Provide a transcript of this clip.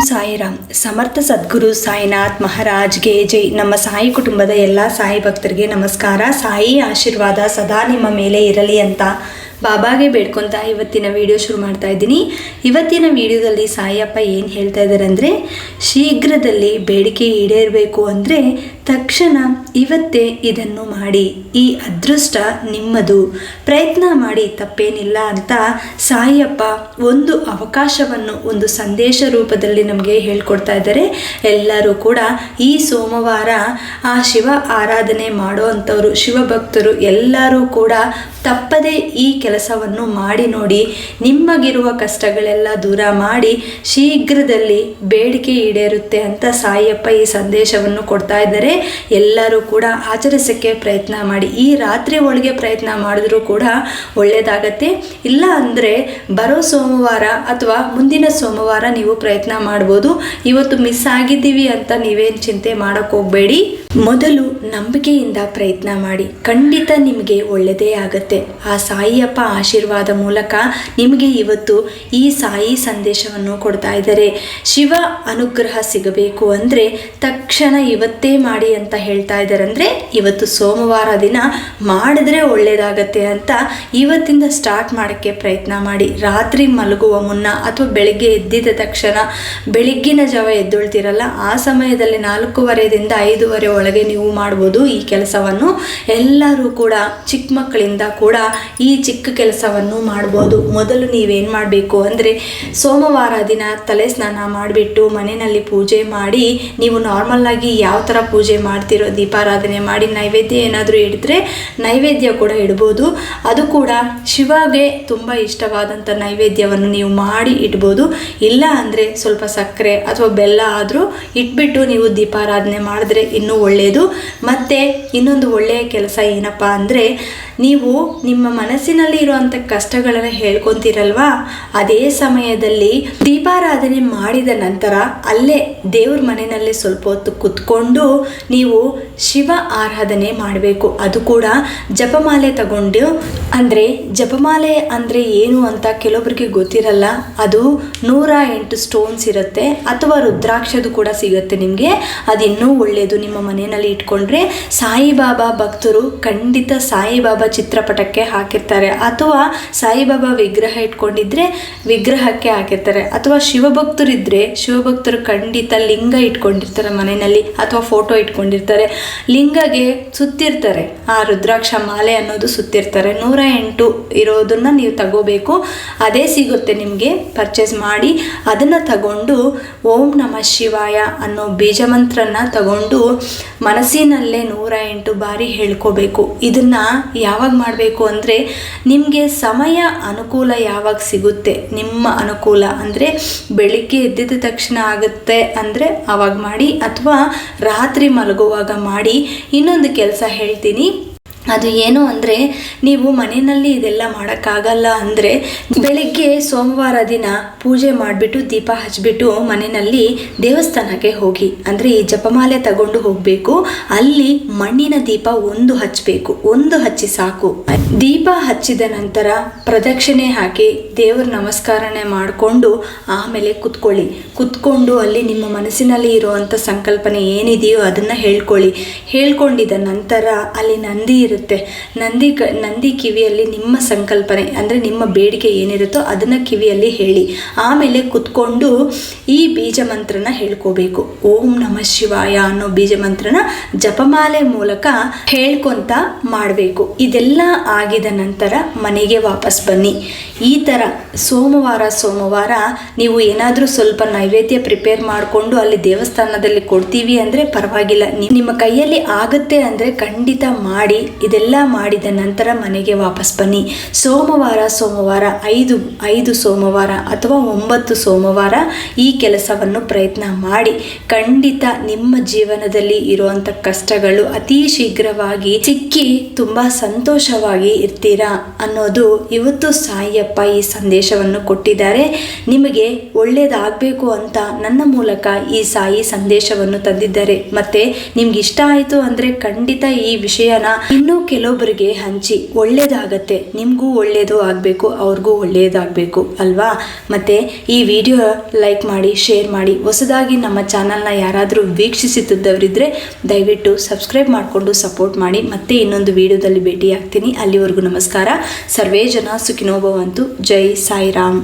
ಸಾಯಿರಾಮ್. ಸಮರ್ಥ ಸದ್ಗುರು ಸಾಯಿನಾಥ್ ಮಹಾರಾಜ್ಗೆ ಜೈ. ನಮ್ಮ ಸಾಯಿ ಕುಟುಂಬದ ಎಲ್ಲ ಸಾಯಿ ಭಕ್ತರಿಗೆ ನಮಸ್ಕಾರ. ಸಾಯಿ ಆಶೀರ್ವಾದ ಸದಾ ನಿಮ್ಮ ಮೇಲೆ ಇರಲಿ ಅಂತ ಬಾಬಾಗೆ ಬೇಡ್ಕೊತ ಇವತ್ತಿನ ವಿಡಿಯೋ ಶುರು ಮಾಡ್ತಾ ಇದ್ದೀನಿ. ಇವತ್ತಿನ ವಿಡಿಯೋದಲ್ಲಿ ಸಾಯಿಯಪ್ಪ ಏನು ಹೇಳ್ತಾ ಇದ್ದಾರೆ ಅಂದರೆ, ಶೀಘ್ರದಲ್ಲಿ ಬೇಡಿಕೆ ಈಡೇರಬೇಕು ಅಂದರೆ ತಕ್ಷಣ ಇವತ್ತೇ ಇದನ್ನು ಮಾಡಿ, ಈ ಅದೃಷ್ಟ ನಿಮ್ಮದು, ಪ್ರಯತ್ನ ಮಾಡಿ ತಪ್ಪೇನಿಲ್ಲ ಅಂತ ಸಾಯಿಯಪ್ಪ ಒಂದು ಅವಕಾಶವನ್ನು ಒಂದು ಸಂದೇಶ ರೂಪದಲ್ಲಿ ನಮಗೆ ಹೇಳ್ಕೊಡ್ತಾ ಇದ್ದಾರೆ. ಎಲ್ಲರೂ ಕೂಡ ಈ ಸೋಮವಾರ ಆ ಶಿವ ಆರಾಧನೆ ಮಾಡೋ ಅಂಥವರು ಶಿವಭಕ್ತರು ಎಲ್ಲರೂ ಕೂಡ ತಪ್ಪದೇ ಈ ಕೆಲಸವನ್ನು ಮಾಡಿ ನೋಡಿ. ನಿಮಗಿರುವ ಕಷ್ಟಗಳೆಲ್ಲ ದೂರ ಮಾಡಿ ಶೀಘ್ರದಲ್ಲಿ ಬೇಡಿಕೆ ಈಡೇರುತ್ತೆ ಅಂತ ಸಾಯಿಯಪ್ಪ ಈ ಸಂದೇಶವನ್ನು ಕೊಡ್ತಾ ಇದ್ದಾರೆ. ಎಲ್ಲರೂ ಕೂಡ ಆಚರಿಸೋಕ್ಕೆ ಪ್ರಯತ್ನ ಮಾಡಿ. ಈ ರಾತ್ರಿ ಒಳಗೆ ಪ್ರಯತ್ನ ಮಾಡಿದ್ರೂ ಕೂಡ ಒಳ್ಳೆಯದಾಗತ್ತೆ. ಇಲ್ಲ ಅಂದರೆ ಬರೋ ಸೋಮವಾರ ಅಥವಾ ಮುಂದಿನ ಸೋಮವಾರ ನೀವು ಪ್ರಯತ್ನ ಮಾಡ್ಬೋದು. ಇವತ್ತು ಮಿಸ್ ಆಗಿದ್ದೀವಿ ಅಂತ ನೀವೇನು ಚಿಂತೆ ಮಾಡೋಕ್ಕೆ ಹೋಗಬೇಡಿ. ಮೊದಲು ನಂಬಿಕೆಯಿಂದ ಪ್ರಯತ್ನ ಮಾಡಿ, ಖಂಡಿತ ನಿಮಗೆ ಒಳ್ಳೆಯದೇ ಆಗುತ್ತೆ. ಆ ಸಾಯಿಯಪ್ಪ ಆಶೀರ್ವಾದ ಮೂಲಕ ನಿಮಗೆ ಇವತ್ತು ಈ ಸಾಯಿ ಸಂದೇಶವನ್ನು ಕೊಡ್ತಾ ಇದ್ದಾರೆ. ಶಿವ ಅನುಗ್ರಹ ಸಿಗಬೇಕು ಅಂದರೆ ತಕ್ಷಣ ಇವತ್ತೇ ಮಾಡಿ ಅಂತ ಹೇಳ್ತಾ ಇದ್ದಾರೆ. ಅಂದರೆ ಇವತ್ತು ಸೋಮವಾರ ದಿನ ಮಾಡಿದ್ರೆ ಒಳ್ಳೆಯದಾಗತ್ತೆ ಅಂತ ಇವತ್ತಿಂದ ಸ್ಟಾರ್ಟ್ ಮಾಡೋಕ್ಕೆ ಪ್ರಯತ್ನ ಮಾಡಿ. ರಾತ್ರಿ ಮಲಗುವ ಮುನ್ನ ಅಥವಾ ಬೆಳಿಗ್ಗೆ ಎದ್ದಿದ ತಕ್ಷಣ, ಬೆಳಿಗ್ಗಿನ ಜಾವ ಎದ್ದೊಳ್ತಿರಲ್ಲ ಆ ಸಮಯದಲ್ಲಿ 4:15ರಿಂದ 5:00 ಒಳಗೆ ನೀವು ಮಾಡ್ಬೋದು ಈ ಕೆಲಸವನ್ನು. ಎಲ್ಲರೂ ಕೂಡ ಚಿಕ್ಕ ಮಕ್ಕಳಿಂದ ಕೂಡ ಈ ಚಿಕ್ಕ ಕೆಲಸವನ್ನು ಮಾಡ್ಬೋದು. ಮೊದಲು ನೀವೇನು ಮಾಡಬೇಕು ಅಂದರೆ, ಸೋಮವಾರ ದಿನ ತಲೆ ಸ್ನಾನ ಮಾಡಿಬಿಟ್ಟು ಮನೆಯಲ್ಲಿ ಪೂಜೆ ಮಾಡಿ, ನೀವು ನಾರ್ಮಲ್ಲಾಗಿ ಯಾವ ಥರ ಪೂಜೆ ಮಾಡ್ತಿರೋ ದೀಪಾರಾಧನೆ ಮಾಡಿ, ನೈವೇದ್ಯ ಏನಾದರೂ ಇಡಿದ್ರೆ ನೈವೇದ್ಯ ಕೂಡ ಇಡ್ಬೋದು. ಅದು ಕೂಡ ಶಿವಗೆ ತುಂಬ ಇಷ್ಟವಾದಂಥ ನೈವೇದ್ಯವನ್ನು ನೀವು ಮಾಡಿ ಇಡ್ಬೋದು. ಇಲ್ಲ ಅಂದರೆ ಸ್ವಲ್ಪ ಸಕ್ಕರೆ ಅಥವಾ ಬೆಲ್ಲ ಆದರೂ ಇಟ್ಬಿಟ್ಟು ನೀವು ದೀಪಾರಾಧನೆ ಮಾಡಿದ್ರೆ ಇನ್ನೂ ಒಳ್ಳೆಯದು. ಮತ್ತು ಇನ್ನೊಂದು ಒಳ್ಳೆಯ ಕೆಲಸ ಏನಪ್ಪ ಅಂದರೆ, ನೀವು ನಿಮ್ಮ ಮನಸ್ಸಿನಲ್ಲಿ ಇರುವಂಥ ಕಷ್ಟಗಳನ್ನು ಹೇಳ್ಕೊತೀರಲ್ವಾ, ಅದೇ ಸಮಯದಲ್ಲಿ ದೀಪಾರಾಧನೆ ಮಾಡಿದ ನಂತರ ಅಲ್ಲೇ ದೇವ್ರ ಮನೆಯಲ್ಲಿ ಸ್ವಲ್ಪ ಹೊತ್ತು ಕುತ್ಕೊಂಡು ನೀವು ಶಿವ ಆರಾಧನೆ ಮಾಡಬೇಕು. ಅದು ಕೂಡ ಜಪಮಾಲೆ ತಗೊಂಡು, ಅಂದರೆ ಜಪಮಾಲೆ ಅಂದರೆ ಏನು ಅಂತ ಕೆಲವೊಬ್ಬರಿಗೆ ಗೊತ್ತಿರಲ್ಲ. ಅದು 108 ಸ್ಟೋನ್ಸ್ ಇರುತ್ತೆ, ಅಥವಾ ರುದ್ರಾಕ್ಷದು ಕೂಡ ಸಿಗುತ್ತೆ ನಿಮಗೆ. ಅದು ಇನ್ನೂ ಒಳ್ಳೆಯದು. ನಿಮ್ಮ ಮನೆಯಲ್ಲಿ ಇಟ್ಕೊಂಡ್ರೆ ಸಾಯಿಬಾಬಾ ಭಕ್ತರು ಖಂಡಿತ ಸಾಯಿಬಾಬಾ ಚಿತ್ರಪಟಕ್ಕೆ ಹಾಕಿರ್ತಾರೆ, ಅಥವಾ ಸಾಯಿಬಾಬಾ ವಿಗ್ರಹ ಇಟ್ಕೊಂಡಿದ್ರೆ ವಿಗ್ರಹಕ್ಕೆ ಹಾಕಿರ್ತಾರೆ, ಅಥವಾ ಶಿವಭಕ್ತರಿದ್ದರೆ ಶಿವಭಕ್ತರು ಖಂಡಿತ ಲಿಂಗ ಇಟ್ಕೊಂಡಿರ್ತಾರೆ ಮನೆಯಲ್ಲಿ, ಅಥವಾ ಫೋಟೋ ಇಟ್ಕೊಂಡಿರ್ತಾರೆ. ಲಿಂಗಗೆ ಸುತ್ತಿರ್ತಾರೆ, ಆ ರುದ್ರಾಕ್ಷ ಮಾಲೆ ಅನ್ನೋದು ಸುತ್ತಿರ್ತಾರೆ. 108 ಇರೋದನ್ನು ನೀವು ತಗೋಬೇಕು. ಅದೇ ಸಿಗುತ್ತೆ ನಿಮಗೆ, ಪರ್ಚೇಸ್ ಮಾಡಿ ಅದನ್ನು ತಗೊಂಡು ಓಂ ನಮಃ ಶಿವಾಯ ಅನ್ನೋ ಬೀಜ ಮಂತ್ರನ ತಗೊಂಡು ಮನಸ್ಸಿನಲ್ಲೇ 108 ಬಾರಿ ಹೇಳ್ಕೋಬೇಕು. ಇದನ್ನು ಯಾವಾಗ ಮಾಡಬೇಕು ಅಂದರೆ, ನಿಮಗೆ ಸಮಯ ಅನುಕೂಲ ಯಾವಾಗ ಸಿಗುತ್ತೆ, ನಿಮ್ಮ ಅನುಕೂಲ ಅಂದರೆ ಬೆಳಿಗ್ಗೆ ಎದ್ದಿದ ತಕ್ಷಣ ಆಗುತ್ತೆ ಅಂದರೆ ಆವಾಗ ಮಾಡಿ, ಅಥವಾ ರಾತ್ರಿ ಮಲಗುವಾಗ ಮಾಡಿ. ಇನ್ನೊಂದು ಕೆಲಸ ಹೇಳ್ತೀನಿ, ಅದು ಏನು ಅಂದರೆ, ನೀವು ಮನೆಯಲ್ಲಿ ಇದೆಲ್ಲ ಮಾಡೋಕ್ಕಾಗಲ್ಲ ಅಂದರೆ ಬೆಳಿಗ್ಗೆ ಸೋಮವಾರ ದಿನ ಪೂಜೆ ಮಾಡಿಬಿಟ್ಟು ದೀಪ ಹಚ್ಚಿಬಿಟ್ಟು ಮನೆಯಲ್ಲಿ ದೇವಸ್ಥಾನಕ್ಕೆ ಹೋಗಿ, ಅಂದರೆ ಈ ಜಪಮಾಲೆ ತಗೊಂಡು ಹೋಗಬೇಕು. ಅಲ್ಲಿ ಮಣ್ಣಿನ ದೀಪ ಒಂದು ಹಚ್ಚಬೇಕು, ಒಂದು ಹಚ್ಚಿ ಸಾಕು. ದೀಪ ಹಚ್ಚಿದ ನಂತರ ಪ್ರದಕ್ಷಿಣೆ ಹಾಕಿ ದೇವ್ರ ನಮಸ್ಕಾರನೆ ಮಾಡಿಕೊಂಡು ಆಮೇಲೆ ಕುತ್ಕೊಂಡು ಅಲ್ಲಿ ನಿಮ್ಮ ಮನಸ್ಸಿನಲ್ಲಿ ಇರುವಂಥ ಸಂಕಲ್ಪನೆ ಏನಿದೆಯೋ ಅದನ್ನು ಹೇಳ್ಕೊಂಡಿದ ನಂತರ ಅಲ್ಲಿ ನಂದಿ ಇರುತ್ತೆ. ನಂದಿ ಕಿವಿಯಲ್ಲಿ ನಿಮ್ಮ ಸಂಕಲ್ಪನೆ ಅಂದರೆ ನಿಮ್ಮ ಬೇಡಿಕೆ ಏನಿರುತ್ತೋ ಅದನ್ನು ಕಿವಿಯಲ್ಲಿ ಹೇಳಿ. ಆಮೇಲೆ ಕುತ್ಕೊಂಡು ಈ ಬೀಜ ಮಂತ್ರನ ಹೇಳ್ಕೋಬೇಕು. ಓಂ ನಮಃ ಶಿವಾಯ ಅನ್ನೋ ಬೀಜ ಮಂತ್ರನ ಜಪಮಾಲೆ ಮೂಲಕ ಹೇಳ್ಕೊಂತ ಮಾಡಬೇಕು. ಇದೆಲ್ಲ ಆಗಿದ ನಂತರ ಮನೆಗೆ ವಾಪಸ್ ಬನ್ನಿ. ಈ ಥರ ಸೋಮವಾರ ನೀವು ಏನಾದರೂ ಸ್ವಲ್ಪ ನೈವೇದ್ಯ ಪ್ರಿಪೇರ್ ಮಾಡಿಕೊಂಡು ಅಲ್ಲಿ ದೇವಸ್ಥಾನದಲ್ಲಿ ಕೊಡ್ತೀವಿ ಅಂದರೆ ಪರವಾಗಿಲ್ಲ, ನಿಮ್ಮ ಕೈಯಲ್ಲಿ ಆಗುತ್ತೆ ಅಂದರೆ ಖಂಡಿತ ಮಾಡಿ. ಇದೆಲ್ಲ ಮಾಡಿದ ನಂತರ ಮನೆಗೆ ವಾಪಸ್ ಬನ್ನಿ. ಸೋಮವಾರ 5 ಸೋಮವಾರ ಅಥವಾ 9 ಸೋಮವಾರ ಈ ಕೆಲಸವನ್ನು ಪ್ರಯತ್ನ ಮಾಡಿ. ಖಂಡಿತ ನಿಮ್ಮ ಜೀವನದಲ್ಲಿ ಇರುವಂಥ ಕಷ್ಟಗಳು ಅತಿ ಶೀಘ್ರವಾಗಿ ಸಿಕ್ಕಿ ತುಂಬ ಸಂತೋಷವಾಗಿ ಇರ್ತೀರಾ ಅನ್ನೋದು ಇವತ್ತು ಸಾಯಿಯಪ್ಪ ಈ ಸಂದೇಶವನ್ನು ಕೊಟ್ಟಿದ್ದಾರೆ. ನಿಮಗೆ ಒಳ್ಳೆಯದಾಗಬೇಕು ಅಂತ ನನ್ನ ಮೂಲಕ ಈ ಸಾಯಿ ಸಂದೇಶವನ್ನು ತಂದಿದ್ದಾರೆ. ಮತ್ತು ನಿಮ್ಗೆ ಇಷ್ಟ ಆಯಿತು ಅಂದರೆ ಖಂಡಿತ ಈ ವಿಷಯನ ಇನ್ನೂ ಕೆಲವೊಬ್ಬರಿಗೆ ಹಂಚಿ ಒಳ್ಳೆಯದಾಗತ್ತೆ, ನಿಮಗೂ ಒಳ್ಳೆಯದು ಆಗಬೇಕು, ಅವ್ರಿಗೂ ಒಳ್ಳೆಯದಾಗಬೇಕು ಅಲ್ವಾ. ಮತ್ತು ಈ ವಿಡಿಯೋ ಲೈಕ್ ಮಾಡಿ, ಶೇರ್ ಮಾಡಿ. ಹೊಸದಾಗಿ ನಮ್ಮ ಚಾನಲ್ನ ಯಾರಾದರೂ ವೀಕ್ಷಿಸುತ್ತಿದ್ದವರಿದ್ದರೆ ದಯವಿಟ್ಟು ಸಬ್ಸ್ಕ್ರೈಬ್ ಮಾಡಿಕೊಂಡು ಸಪೋರ್ಟ್ ಮಾಡಿ. ಮತ್ತೆ ಇನ್ನೊಂದು ವಿಡಿಯೋದಲ್ಲಿ ಭೇಟಿ ಆಗ್ತೀನಿ. ಅಲ್ಲಿವರೆಗೂ ನಮಸ್ಕಾರ. ಸರ್ವೇ ಜನ ಸುಖಿನೋ ಭವಂತು. ಜೈ ಸಾಯಿರಾಮ್.